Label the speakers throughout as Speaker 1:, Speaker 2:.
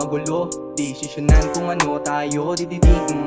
Speaker 1: Magulo, desisyonan kung ano tayo, di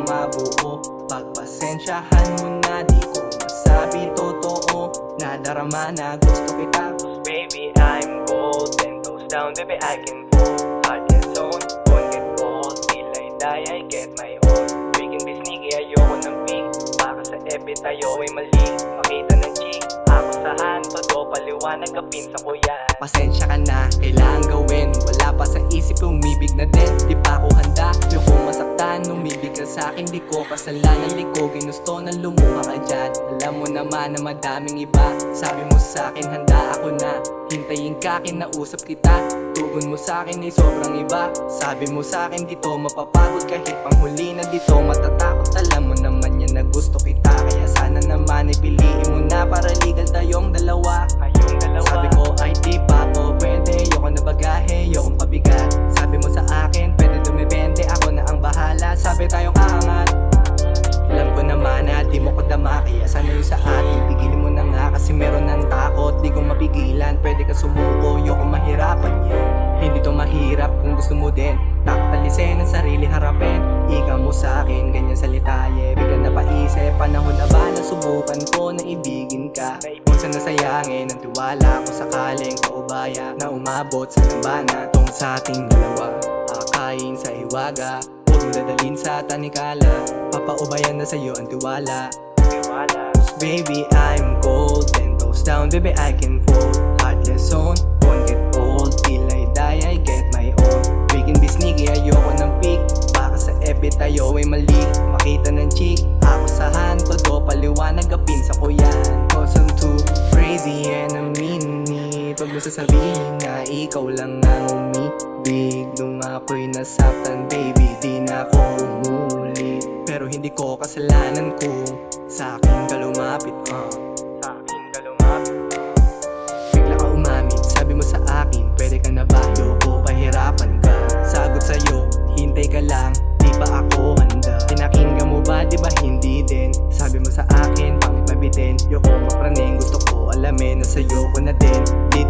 Speaker 1: mabuo. Pagpasensyahan mo na, di ko masabi totoo. Nadarama na gusto kita.
Speaker 2: Baby, I'm bold, 10 toes down, baby, I can fold. Heart and zone, won't get cold. Till I die, I get my own. We can be sneaky, ayoko ng pink. Baka sa epi tayo ay mali. Makita ng chick, ako sa hand, todo paliwanag, kapinsa ko yan.
Speaker 1: Pasensya ka na, kailangan gawin. Wala pa sa isip, umibig na din. Di pa ako handa, yung kung masaktan. Umibig ka sa'kin, di ko kasalanan. Di ko ginusto na lumuha ka dyan. Alam mo naman na madaming iba. Sabi mo sa'kin, handa ako na. Hintayin ka, kinausap kita. Tugon mo sa'kin ay sobrang iba. Sabi mo sa'kin, dito mapapagod. Kahit panghuli na dito matatakot. Alam mo naman yan na gusto kita. Kaya sana naman ay piliin mo na. Para legal tayong dalawa. Sabi ko ay di pa ako pwede. Ayoko na bagahe, ayokong pabigat. Sabi mo sa akin, pwede dumibente. Ako na ang bahala, sabi tayong aangat. Alam ko naman na di mo ko dama. Kaya sana yung sa atin, pigilin mo na nga. Kasi meron ng takot, di ko mapigilan. Pwede ka sumuko, ayoko mahirapan yan. Hindi to mahirap kung gusto mo din. Takot alisin ang sarili harapin. Ika mo sa akin, ganyan salita yeah. Bigla na paisip, panahon na ba na subukan ko na ibigin ka. Huwag sana sayangin ang tiwala ko sakaling paubaya na umabot sa dambana. Tong sa ating dalawa, akain sa hiwaga. Huwag mo dadalhin sa tanikala. Papaubayan na sa'yo ang tiwala. Cause baby I'm cold, 10 toes down, baby I can fold. Heartless zone, won't get old. Till I die, I get my own. We can be sneaky, ayoko ng pick. Baka sa epi tayo ay mali. Makita ng chick, ako sa hand. Todo paliwanag, kapinsa ko yan. Cause I'm too crazy and I mean it. Huwag mo sasabihin na ikaw lang ang umibig. Nung ako'y nasaktan, baby, di na ako umulit. Pero hindi ko kasalanan kung sa akin ka lumapit.
Speaker 2: Sa akin ka lumapit.
Speaker 1: Bigla ka umamit, sabi mo sa akin, pwede ka na ba? Yoko, pahirapan ka. Sagot sa'yo, hintay ka lang, di ba ako handa? Pinakinggan mo ba, di ba hindi din? Sabi mo sa akin, pangit mabitin. Yoko, mapraning, gusto ko alamin na sa'yo ko na din. Di